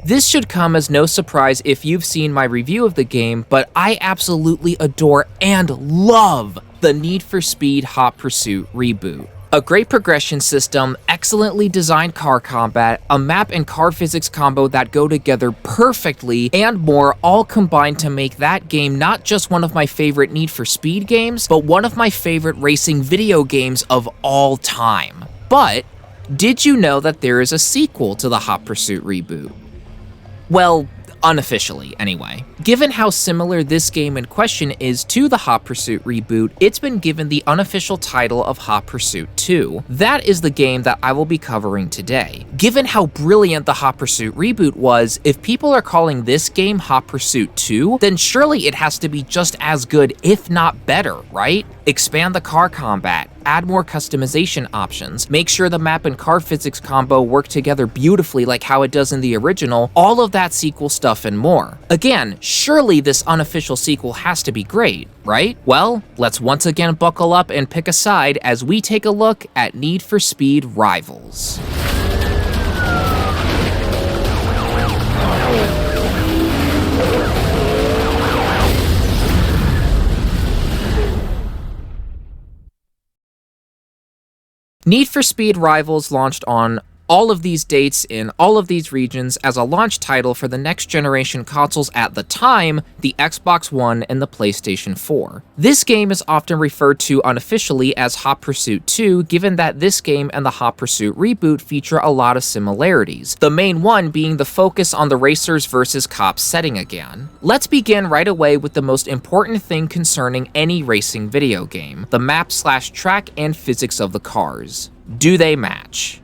This should come as no surprise if you've seen my review of the game, but I absolutely adore and love the Need for Speed Hot Pursuit Reboot. A great progression system, excellently designed car combat, a map and car physics combo that go together perfectly, and more, all combined to make that game not just one of my favorite Need for Speed games, but one of my favorite racing video games of all time. But did you know that there is a sequel to the Hot Pursuit Reboot? Well, unofficially, anyway. Given how similar this game in question is to the Hot Pursuit Reboot, it's been given the unofficial title of Hot Pursuit 2. That is the game that I will be covering today. Given how brilliant the Hot Pursuit Reboot was, if people are calling this game Hot Pursuit 2, then surely it has to be just as good, if not better, right? Expand the car combat, add more customization options, make sure the map and car physics combo work together beautifully like how it does in the original, all of that sequel stuff and more. Again, surely this unofficial sequel has to be great, right? Well, let's once again buckle up and pick a side as we take a look at Need for Speed Rivals. Need for Speed Rivals launched on all of these dates in all of these regions as a launch title for the next generation consoles at the time, the Xbox One and the PlayStation 4. This game is often referred to unofficially as Hot Pursuit 2, given that this game and the Hot Pursuit Reboot feature a lot of similarities, the main one being the focus on the racers versus cops setting again. Let's begin right away with the most important thing concerning any racing video game, the map/track and physics of the cars. Do they match?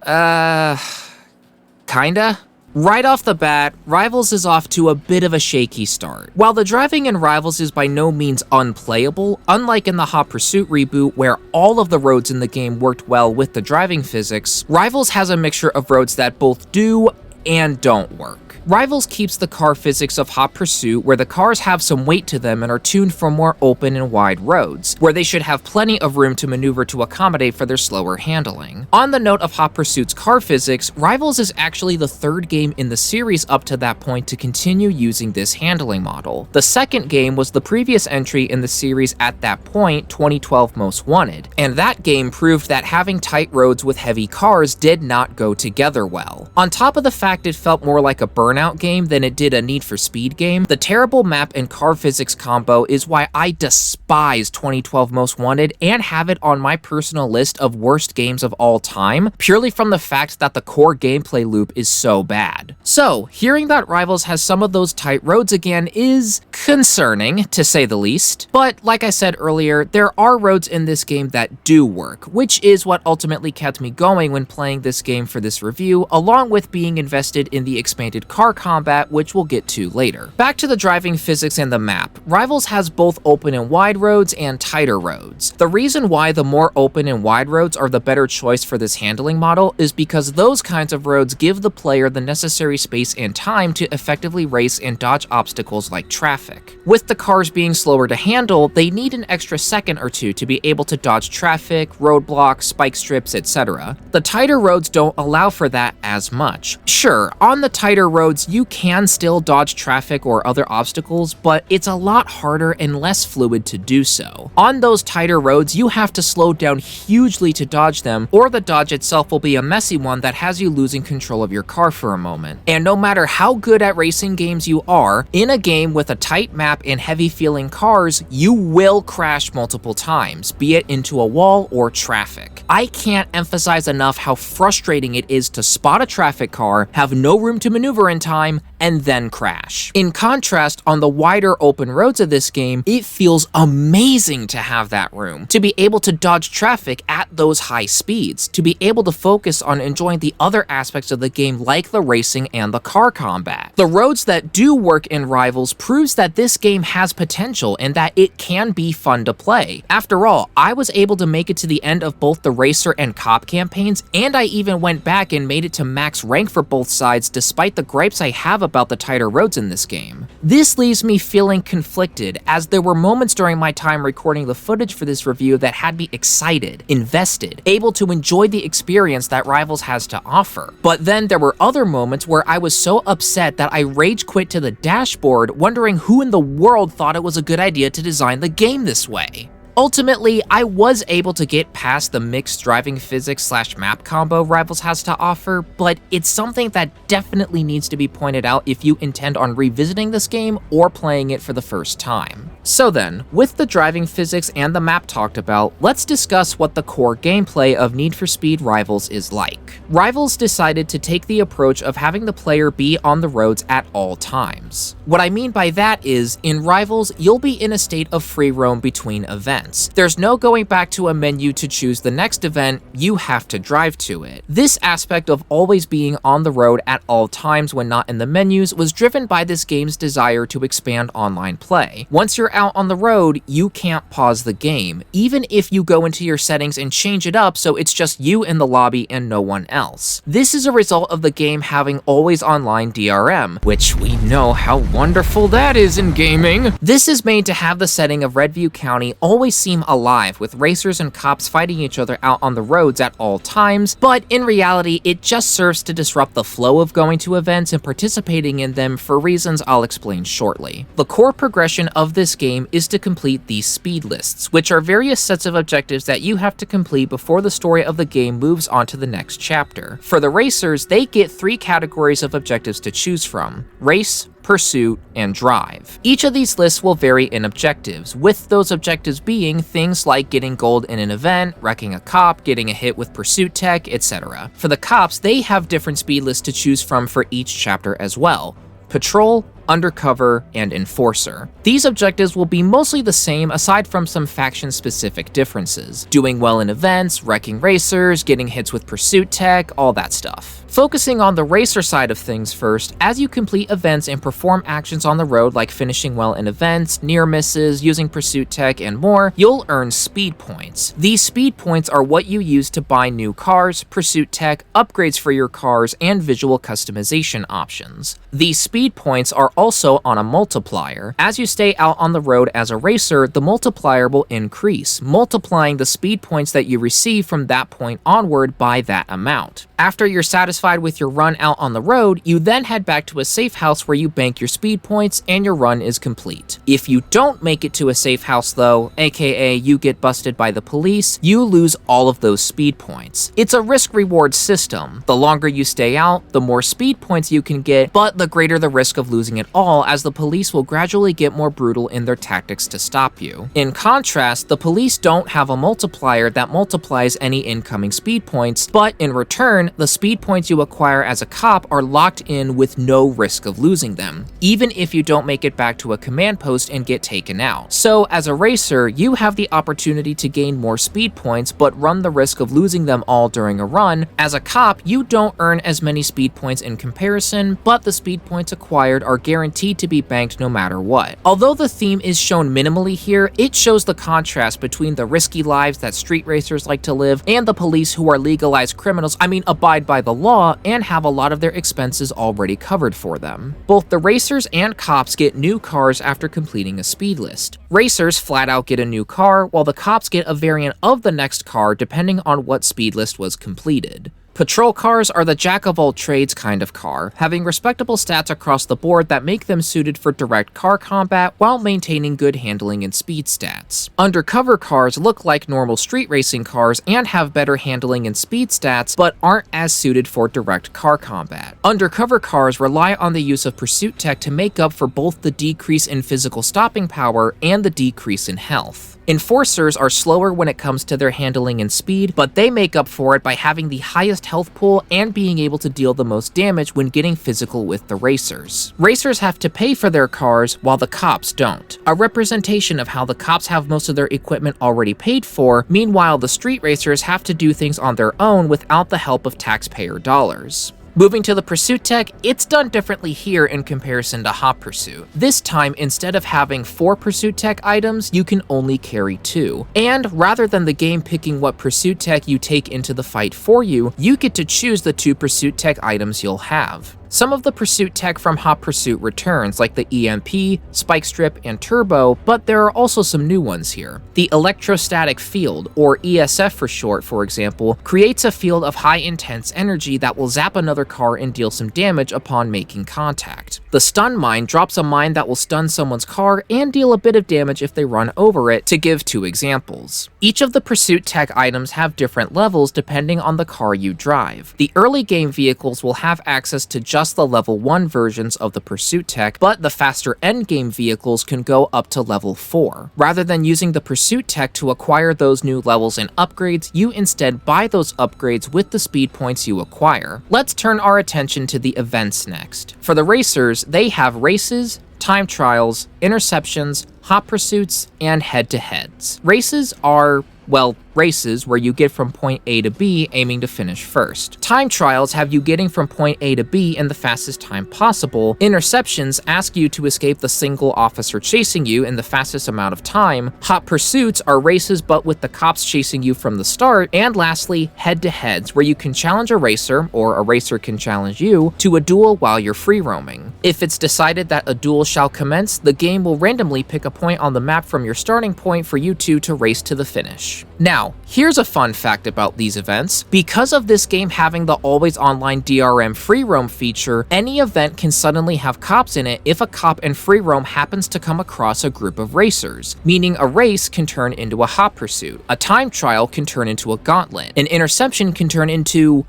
Kinda? Right off the bat, Rivals is off to a bit of a shaky start. While the driving in Rivals is by no means unplayable, unlike in the Hot Pursuit Reboot where all of the roads in the game worked well with the driving physics, Rivals has a mixture of roads that both do and don't work. Rivals keeps the car physics of Hot Pursuit where the cars have some weight to them and are tuned for more open and wide roads, where they should have plenty of room to maneuver to accommodate for their slower handling. On the note of Hot Pursuit's car physics, Rivals is actually the third game in the series up to that point to continue using this handling model. The second game was the previous entry in the series at that point, 2012 Most Wanted, and that game proved that having tight roads with heavy cars did not go together well. On top of the fact it felt more like a burnout game than it did a Need for Speed game, the terrible map and car physics combo is why I despise 2012 Most Wanted and have it on my personal list of worst games of all time, purely from the fact that the core gameplay loop is so bad. So, hearing that Rivals has some of those tight roads again is concerning, to say the least. But, like I said earlier, there are roads in this game that do work, which is what ultimately kept me going when playing this game for this review, along with being invested in the expanded car combat, which we'll get to later. Back to the driving physics and the map. Rivals has both open and wide roads and tighter roads. The reason why the more open and wide roads are the better choice for this handling model is because those kinds of roads give the player the necessary space and time to effectively race and dodge obstacles like traffic. With the cars being slower to handle, they need an extra second or two to be able to dodge traffic, roadblocks, spike strips, etc. The tighter roads don't allow for that as much. Sure, on the tighter roads, you can still dodge traffic or other obstacles, but it's a lot harder and less fluid to do so. On those tighter roads, you have to slow down hugely to dodge them, or the dodge itself will be a messy one that has you losing control of your car for a moment. And no matter how good at racing games you are, in a game with a tight map and heavy-feeling cars, you will crash multiple times, be it into a wall or traffic. I can't emphasize enough how frustrating it is to spot a traffic car, have no room to maneuver in time, and then crash. In contrast, on the wider open roads of this game, it feels amazing to have that room, to be able to dodge traffic at those high speeds, to be able to focus on enjoying the other aspects of the game like the racing and the car combat. The roads that do work in Rivals proves that that this game has potential and that it can be fun to play. After all, I was able to make it to the end of both the racer and cop campaigns, and I even went back and made it to max rank for both sides despite the gripes I have about the tighter roads in this game. This leaves me feeling conflicted, as there were moments during my time recording the footage for this review that had me excited, invested, able to enjoy the experience that Rivals has to offer. But then there were other moments where I was so upset that I rage quit to the dashboard, wondering who in the world thought it was a good idea to design the game this way. Ultimately, I was able to get past the mixed driving physics / map combo Rivals has to offer, but it's something that definitely needs to be pointed out if you intend on revisiting this game or playing it for the first time. So then, with the driving physics and the map talked about, let's discuss what the core gameplay of Need for Speed Rivals is like. Rivals decided to take the approach of having the player be on the roads at all times. What I mean by that is, in Rivals, you'll be in a state of free roam between events. There's no going back to a menu to choose the next event, you have to drive to it. This aspect of always being on the road at all times when not in the menus was driven by this game's desire to expand online play. Once you're out on the road, you can't pause the game, even if you go into your settings and change it up so it's just you in the lobby and no one else. This is a result of the game having always online DRM, which we know how wonderful that is in gaming. This is made to have the setting of Redview County always seem alive, with racers and cops fighting each other out on the roads at all times, but in reality, it just serves to disrupt the flow of going to events and participating in them for reasons I'll explain shortly. The core progression of this game is to complete these speed lists, which are various sets of objectives that you have to complete before the story of the game moves on to the next chapter. For the racers, they get 3 categories of objectives to choose from: race, pursuit, and drive. Each of these lists will vary in objectives, with those objectives being things like getting gold in an event, wrecking a cop, getting a hit with pursuit tech, etc. For the cops, they have different speed lists to choose from for each chapter as well: patrol, undercover, and enforcer. These objectives will be mostly the same aside from some faction-specific differences: doing well in events, wrecking racers, getting hits with pursuit tech, all that stuff. Focusing on the racer side of things first, as you complete events and perform actions on the road like finishing well in events, near misses, using pursuit tech, and more, you'll earn speed points. These speed points are what you use to buy new cars, pursuit tech, upgrades for your cars, and visual customization options. These speed points are also on a multiplier. As you stay out on the road as a racer, the multiplier will increase, multiplying the speed points that you receive from that point onward by that amount. After you're satisfied with your run out on the road, you then head back to a safe house where you bank your speed points and your run is complete. If you don't make it to a safe house though, aka you get busted by the police, you lose all of those speed points. It's a risk-reward system. The longer you stay out, the more speed points you can get, but the greater the risk of losing it all, as the police will gradually get more brutal in their tactics to stop you. In contrast, the police don't have a multiplier that multiplies any incoming speed points, but in return, the speed points you acquire as a cop are locked in with no risk of losing them, even if you don't make it back to a command post and get taken out. So as a racer, you have the opportunity to gain more speed points but run the risk of losing them all during a run. As a cop, you don't earn as many speed points in comparison, but the speed points acquired are guaranteed to be banked no matter what. Although the theme is shown minimally here, it shows the contrast between the risky lives that street racers like to live and the police who are legalized criminals, abide by the law and have a lot of their expenses already covered for them. Both the racers and cops get new cars after completing a speed list. Racers flat out get a new car, while the cops get a variant of the next car depending on what speed list was completed. Patrol cars are the jack-of-all-trades kind of car, having respectable stats across the board that make them suited for direct car combat while maintaining good handling and speed stats. Undercover cars look like normal street racing cars and have better handling and speed stats, but aren't as suited for direct car combat. Undercover cars rely on the use of pursuit tech to make up for both the decrease in physical stopping power and the decrease in health. Enforcers are slower when it comes to their handling and speed, but they make up for it by having the highest health pool and being able to deal the most damage when getting physical with the racers. Racers have to pay for their cars, while the cops don't. A representation of how the cops have most of their equipment already paid for, meanwhile the street racers have to do things on their own without the help of taxpayer dollars. Moving to the pursuit tech, it's done differently here in comparison to Hot Pursuit. This time, instead of having 4 pursuit tech items, you can only carry 2. And rather than the game picking what pursuit tech you take into the fight for you, you get to choose the 2 pursuit tech items you'll have. Some of the pursuit tech from Hot Pursuit returns, like the EMP, Spike Strip, and Turbo, but there are also some new ones here. The Electrostatic Field, or ESF for short, for example, creates a field of high intense energy that will zap another car and deal some damage upon making contact. The Stun Mine drops a mine that will stun someone's car and deal a bit of damage if they run over it, to give 2 examples. Each of the pursuit tech items have different levels depending on the car you drive. The early game vehicles will have access to just the level 1 versions of the pursuit tech, but the faster endgame vehicles can go up to level 4. Rather than using the pursuit tech to acquire those new levels and upgrades, you instead buy those upgrades with the speed points you acquire. Let's turn our attention to the events next. For the racers, they have races, time trials, interceptions, hot pursuits, and head-to-heads. Races are, well, races where you get from point A to B aiming to finish first. Time trials have you getting from point A to B in the fastest time possible. Interceptions ask you to escape the single officer chasing you in the fastest amount of time. Hot pursuits are races but with the cops chasing you from the start. And lastly, head-to-heads, where you can challenge a racer, or a racer can challenge you, to a duel while you're free roaming. If it's decided that a duel shall commence, the game will randomly pick a point on the map from your starting point for you two to race to the finish. Now, here's a fun fact about these events. Because of this game having the always online DRM free roam feature, any event can suddenly have cops in it if a cop in free roam happens to come across a group of racers, meaning a race can turn into a hot pursuit, a time trial can turn into a gauntlet, an interception can turn into,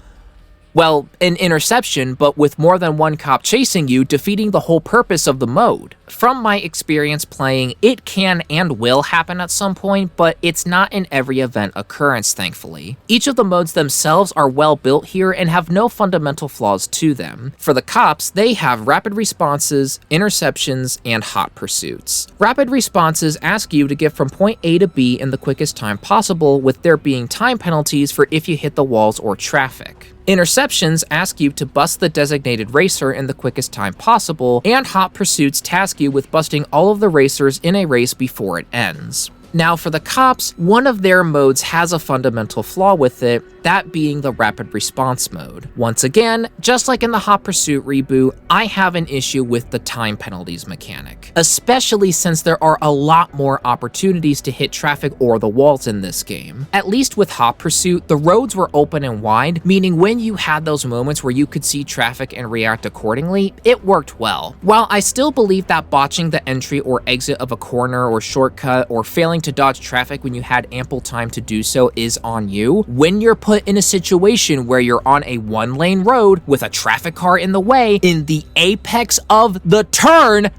well, an interception, but with more than one cop chasing you, defeating the whole purpose of the mode. From my experience playing, it can and will happen at some point, but it's not in every event occurrence, thankfully. Each of the modes themselves are well built here and have no fundamental flaws to them. For the cops, they have rapid responses, interceptions, and hot pursuits. Rapid responses ask you to get from point A to B in the quickest time possible, with there being time penalties for if you hit the walls or traffic. Interceptions ask you to bust the designated racer in the quickest time possible, and hot pursuits task you with busting all of the racers in a race before it ends. Now for the cops, one of their modes has a fundamental flaw with it, that being the rapid response mode. Once again, just like in the Hot Pursuit reboot, I have an issue with the time penalties mechanic, especially since there are a lot more opportunities to hit traffic or the walls in this game. At least with Hot Pursuit, the roads were open and wide, meaning when you had those moments where you could see traffic and react accordingly, it worked well. While I still believe that botching the entry or exit of a corner or shortcut or failing to dodge traffic when you had ample time to do so is on you, when you're put in a situation where you're on a one-lane road with a traffic car in the way, in the apex of the turn,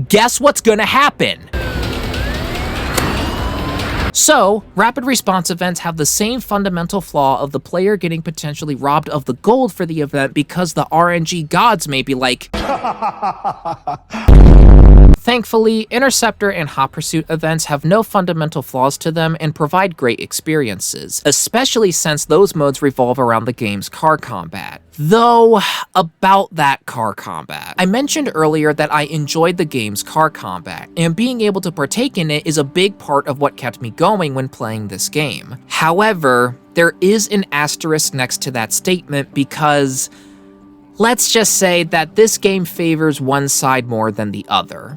guess what's gonna happen? So, rapid response events have the same fundamental flaw of the player getting potentially robbed of the gold for the event because the RNG gods may be like, Thankfully, Interceptor and Hot Pursuit events have no fundamental flaws to them and provide great experiences, especially since those modes revolve around the game's car combat. Though, about that car combat. I mentioned earlier that I enjoyed the game's car combat, and being able to partake in it is a big part of what kept me going when playing this game. However, there is an asterisk next to that statement because let's just say that this game favors one side more than the other.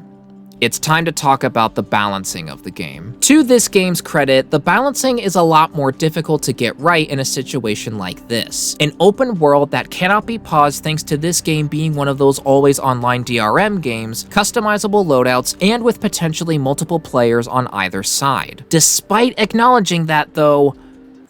It's time to talk about the balancing of the game. To this game's credit, the balancing is a lot more difficult to get right in a situation like this. An open world that cannot be paused thanks to this game being one of those always online DRM games, customizable loadouts, and with potentially multiple players on either side. Despite acknowledging that though,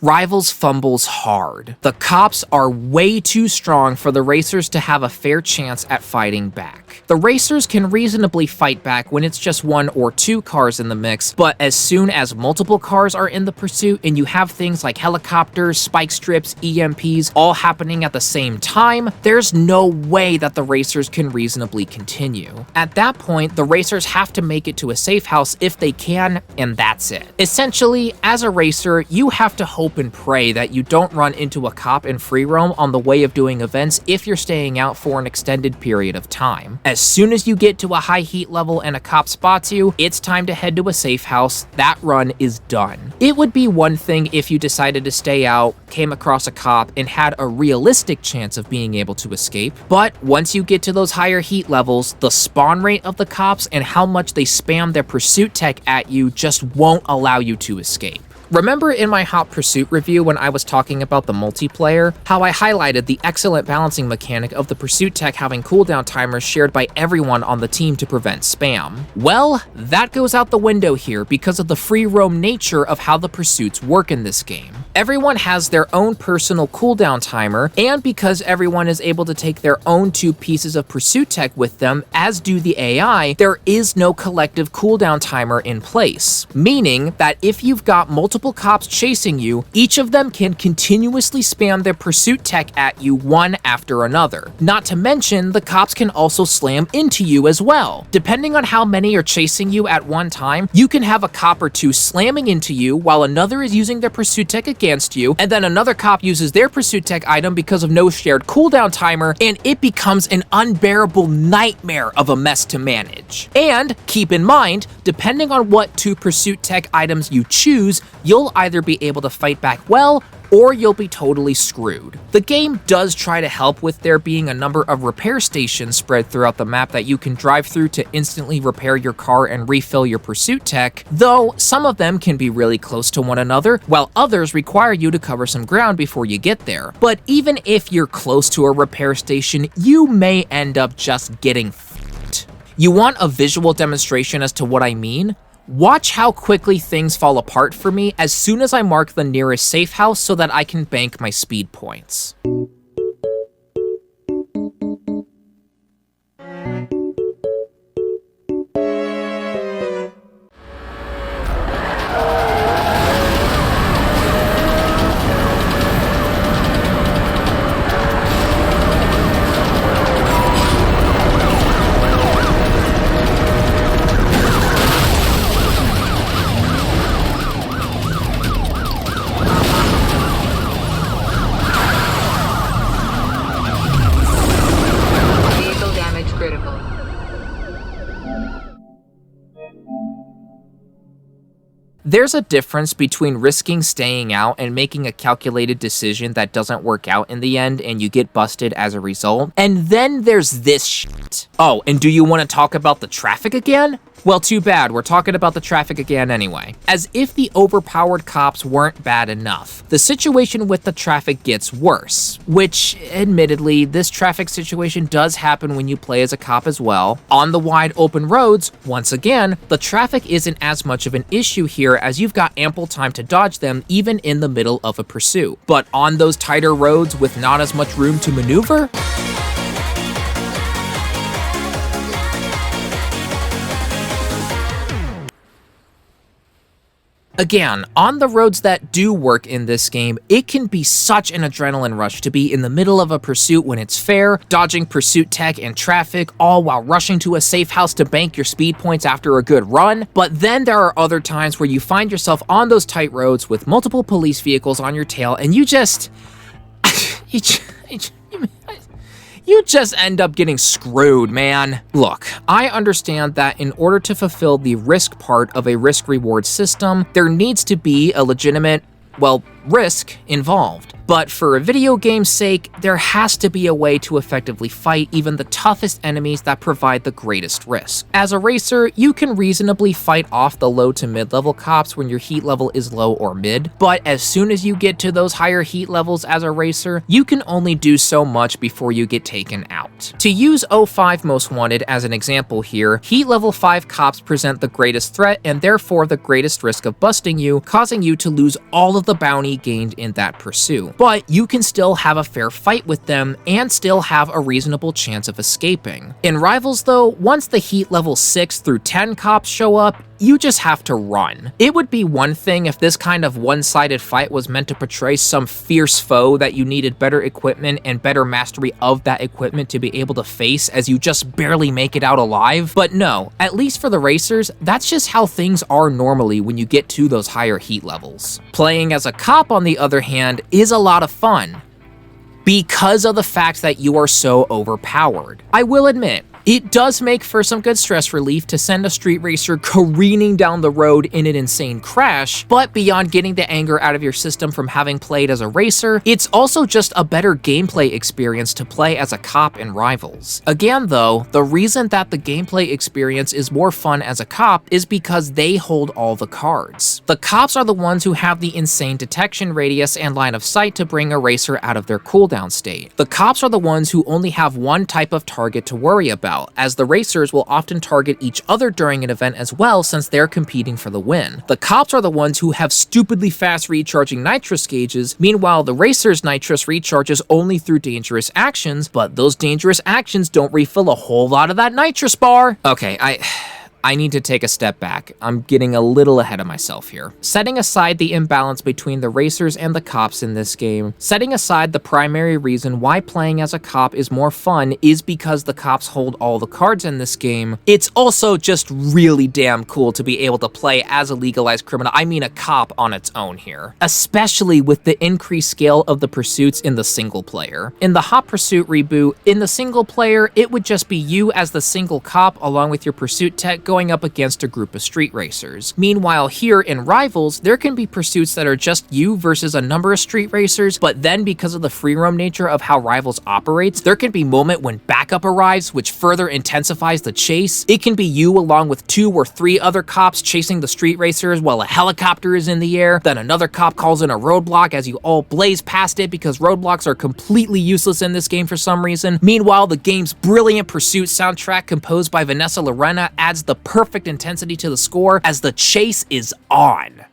Rivals fumbles hard. The cops are way too strong for the racers to have a fair chance at fighting back. The racers can reasonably fight back when it's just one or two cars in the mix, but as soon as multiple cars are in the pursuit and you have things like helicopters, spike strips, EMPs all happening at the same time, there's no way that the racers can reasonably continue. At that point, the racers have to make it to a safe house if they can, and that's it. Essentially, as a racer, you have to hope hope and pray that you don't run into a cop in free roam on the way of doing events if you're staying out for an extended period of time. As soon as you get to a high heat level and a cop spots you, it's time to head to a safe house. That run is done. It would be one thing if you decided to stay out, came across a cop, and had a realistic chance of being able to escape, but once you get to those higher heat levels, the spawn rate of the cops and how much they spam their pursuit tech at you just won't allow you to escape. Remember in my Hot Pursuit review when I was talking about the multiplayer, how I highlighted the excellent balancing mechanic of the pursuit tech having cooldown timers shared by everyone on the team to prevent spam? Well, that goes out the window here because of the free roam nature of how the pursuits work in this game. Everyone has their own personal cooldown timer, and because everyone is able to take their own 2 pieces of pursuit tech with them, as do the AI, there is no collective cooldown timer in place, meaning that if you've got multiple cops chasing you, each of them can continuously spam their pursuit tech at you one after another. Not to mention, the cops can also slam into you as well. Depending on how many are chasing you at one time, you can have a cop or 2 slamming into you while another is using their pursuit tech against you, and then another cop uses their pursuit tech item because of no shared cooldown timer, and it becomes an unbearable nightmare of a mess to manage. And keep in mind, depending on what 2 pursuit tech items you choose, you'll either be able to fight back well, or you'll be totally screwed. The game does try to help with there being a number of repair stations spread throughout the map that you can drive through to instantly repair your car and refill your pursuit tech, though some of them can be really close to one another, while others require you to cover some ground before you get there. But even if you're close to a repair station, you may end up just getting f***ed. You want a visual demonstration as to what I mean? Watch how quickly things fall apart for me as soon as I mark the nearest safe house so that I can bank my speed points. There's a difference between risking staying out and making a calculated decision that doesn't work out in the end and you get busted as a result. And then there's this shit. Oh, and do you want to talk about the traffic again? Well, too bad, we're talking about the traffic again anyway. As if the overpowered cops weren't bad enough, the situation with the traffic gets worse, which, admittedly, this traffic situation does happen when you play as a cop as well. On the wide open roads, once again, the traffic isn't as much of an issue here as you've got ample time to dodge them even in the middle of a pursuit. But on those tighter roads with not as much room to maneuver, again, on the roads that do work in this game, it can be such an adrenaline rush to be in the middle of a pursuit when it's fair, dodging pursuit tech and traffic, all while rushing to a safe house to bank your speed points after a good run. But then there are other times where you find yourself on those tight roads with multiple police vehicles on your tail, and you just end up getting screwed, man. Look, I understand that in order to fulfill the risk part of a risk-reward system, there needs to be a legitimate, well, risk involved. But for a video game's sake, there has to be a way to effectively fight even the toughest enemies that provide the greatest risk. As a racer, you can reasonably fight off the low to mid-level cops when your heat level is low or mid, but as soon as you get to those higher heat levels as a racer, you can only do so much before you get taken out. To use 05 Most Wanted as an example here, heat level 5 cops present the greatest threat and therefore the greatest risk of busting you, causing you to lose all of the bounty gained in that pursuit. But you can still have a fair fight with them and still have a reasonable chance of escaping. In Rivals though, once the heat level 6 through 10 cops show up, you just have to run. It would be one thing if this kind of one-sided fight was meant to portray some fierce foe that you needed better equipment and better mastery of that equipment to be able to face as you just barely make it out alive, but no, at least for the racers, that's just how things are normally when you get to those higher heat levels. Playing as a cop, on the other hand, is a lot of fun because of the fact that you are so overpowered. I will admit, it does make for some good stress relief to send a street racer careening down the road in an insane crash, but beyond getting the anger out of your system from having played as a racer, it's also just a better gameplay experience to play as a cop in Rivals. Again though, the reason that the gameplay experience is more fun as a cop is because they hold all the cards. The cops are the ones who have the insane detection radius and line of sight to bring a racer out of their cooldown state. The cops are the ones who only have one type of target to worry about, as the racers will often target each other during an event as well since they're competing for the win. The cops are the ones who have stupidly fast recharging nitrous gauges, meanwhile the racers' nitrous recharges only through dangerous actions, but those dangerous actions don't refill a whole lot of that nitrous bar. Okay, I need to take a step back. I'm getting a little ahead of myself here. Setting aside the imbalance between the racers and the cops in this game, setting aside the primary reason why playing as a cop is more fun is because the cops hold all the cards in this game, it's also just really damn cool to be able to play as a legalized criminal, I mean a cop on its own here. Especially with the increased scale of the pursuits in the single player. In the Hot Pursuit reboot, in the single player, it would just be you as the single cop along with your pursuit tech going up against a group of street racers. Meanwhile, here in Rivals, there can be pursuits that are just you versus a number of street racers, but then because of the free roam nature of how Rivals operates, there can be a moment when backup arrives, which further intensifies the chase. It can be you along with 2 or 3 other cops chasing the street racers while a helicopter is in the air, then another cop calls in a roadblock as you all blaze past it because roadblocks are completely useless in this game for some reason. Meanwhile, the game's brilliant pursuit soundtrack composed by Vanessa Lorena adds the perfect intensity to the score as the chase is on.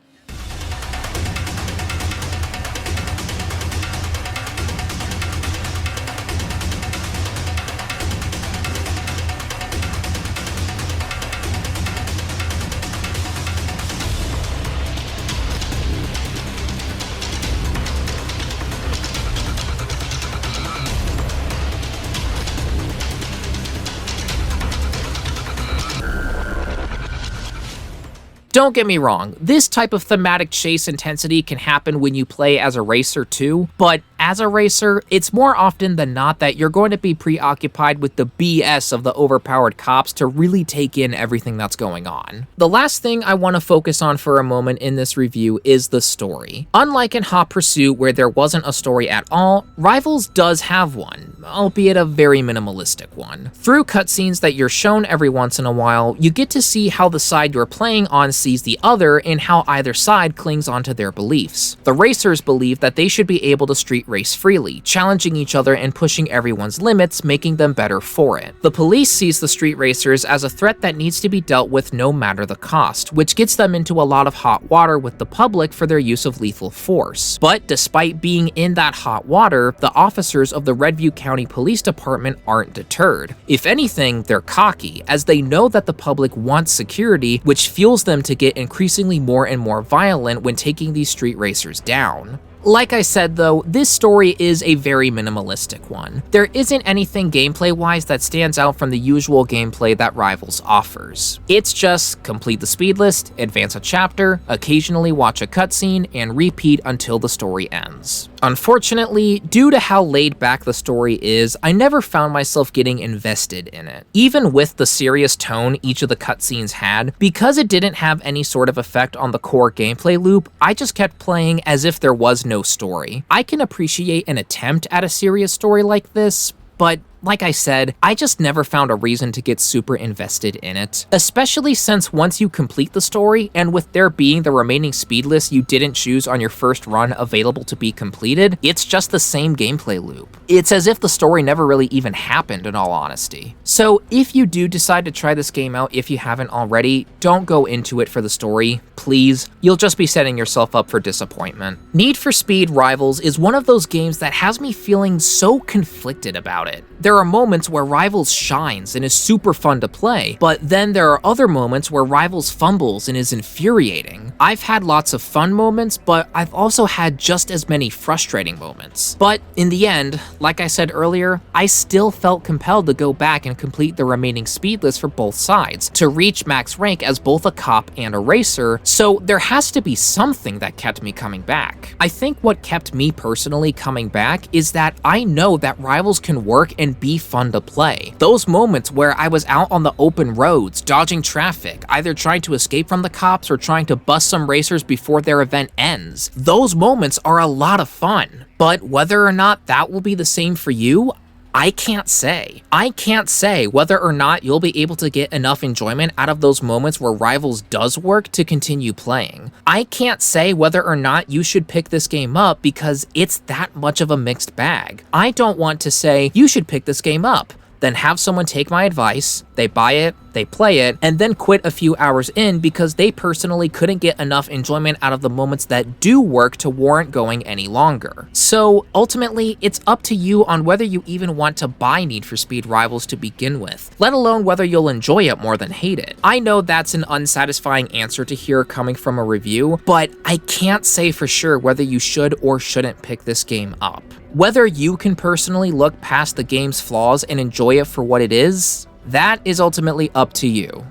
Don't get me wrong, this type of thematic chase intensity can happen when you play as a racer too, but as a racer, it's more often than not that you're going to be preoccupied with the BS of the overpowered cops to really take in everything that's going on. The last thing I want to focus on for a moment in this review is the story. Unlike in Hot Pursuit where there wasn't a story at all, Rivals does have one, albeit a very minimalistic one. Through cutscenes that you're shown every once in a while, you get to see how the side you're playing on sees the other and how either side clings onto their beliefs. The racers believe that they should be able to street race freely, challenging each other and pushing everyone's limits, making them better for it. The police sees the street racers as a threat that needs to be dealt with no matter the cost, which gets them into a lot of hot water with the public for their use of lethal force. But despite being in that hot water, the officers of the Redview County Police Department aren't deterred. If anything, they're cocky, as they know that the public wants security, which fuels them to get increasingly more and more violent when taking these street racers down. Like I said though, this story is a very minimalistic one. There isn't anything gameplay-wise that stands out from the usual gameplay that Rivals offers. It's just complete the speed list, advance a chapter, occasionally watch a cutscene, and repeat until the story ends. Unfortunately, due to how laid back the story is, I never found myself getting invested in it. Even with the serious tone each of the cutscenes had, because it didn't have any sort of effect on the core gameplay loop, I just kept playing as if there was no story. I can appreciate an attempt at a serious story like this, but like I said, I just never found a reason to get super invested in it. Especially since once you complete the story, and with there being the remaining speed list you didn't choose on your first run available to be completed, it's just the same gameplay loop. It's as if the story never really even happened in all honesty. So if you do decide to try this game out if you haven't already, don't go into it for the story, please. You'll just be setting yourself up for disappointment. Need for Speed Rivals is one of those games that has me feeling so conflicted about it. There are moments where Rivals shines and is super fun to play, but then there are other moments where Rivals fumbles and is infuriating. I've had lots of fun moments, but I've also had just as many frustrating moments. But in the end, like I said earlier, I still felt compelled to go back and complete the remaining speed list for both sides, to reach max rank as both a cop and a racer, so there has to be something that kept me coming back. I think what kept me personally coming back is that I know that Rivals can work and be fun to play. Those moments where I was out on the open roads, dodging traffic, either trying to escape from the cops or trying to bust some racers before their event ends, those moments are a lot of fun. But whether or not that will be the same for you, I can't say. I can't say whether or not you'll be able to get enough enjoyment out of those moments where Rivals does work to continue playing. I can't say whether or not you should pick this game up because it's that much of a mixed bag. I don't want to say you should pick this game up, then have someone take my advice, they buy it, they play it, and then quit a few hours in because they personally couldn't get enough enjoyment out of the moments that do work to warrant going any longer. So ultimately, it's up to you on whether you even want to buy Need for Speed Rivals to begin with, let alone whether you'll enjoy it more than hate it. I know that's an unsatisfying answer to hear coming from a review, but I can't say for sure whether you should or shouldn't pick this game up. Whether you can personally look past the game's flaws and enjoy it for what it is, that is ultimately up to you.